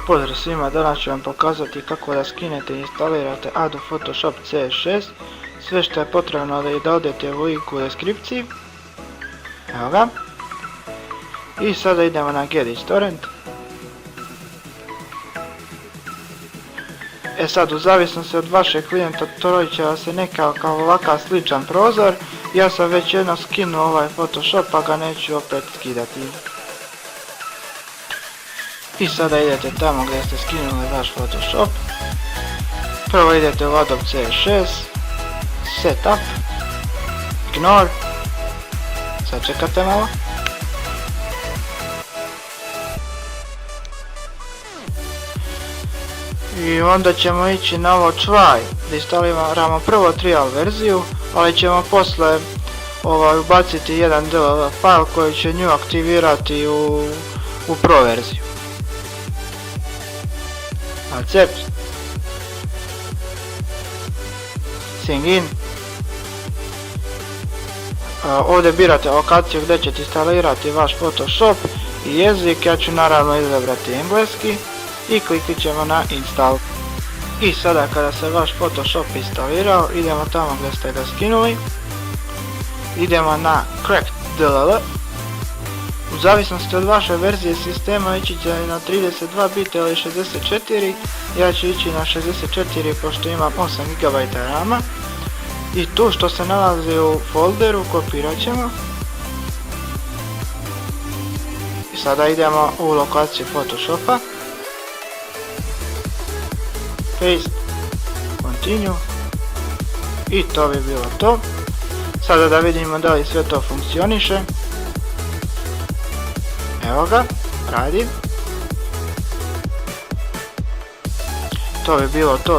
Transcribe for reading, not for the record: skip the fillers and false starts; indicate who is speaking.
Speaker 1: Pozdrav svima, danas ću vam pokazati kako da skinete i instalirate Adobe Photoshop CS6. Sve što je potrebno je da odete u link u deskripciji. Evo ga. I sada idemo na Gedit Torrent. Sad u zavisnosti od vašeg klijenta otvorit će vam se neka kao ovakav sličan prozor. Ja sam već jedno skinuo ovaj Photoshop pa ga neću opet skidati. I sada idete tamo gdje ste skinuli vaš Photoshop. Prvo idete u Adobe CS6, Setup, Ignore, sad čekate malo. I onda ćemo ići na ovo Try, da instaliramo prvo trial verziju, ali ćemo posle ubaciti jedan DLL file koji će nju aktivirati u Pro verziju. Accept, Sign in. Ovdje birate lokaciju gdje ćete instalirati vaš Photoshop i jezik, ja ću naravno izabrati engleski i kliknut ćemo na install. I sada kada se vaš Photoshop instalirao, idemo tamo gdje ste ga skinuli, idemo na Cracked DLL. U zavisnosti od vaše verzije sistema ići će na 32 bita ili 64, ja ću ići na 64 pošto imam 8 GB RAM-a. I tu što se nalazi u folderu kopirat ćemo. I sada idemo u lokaciju Photoshopa. Paste, Continue. I to bi bilo to. Sada da vidimo da li sve to funkcioniše. Evo ga, radi. To bi bilo to.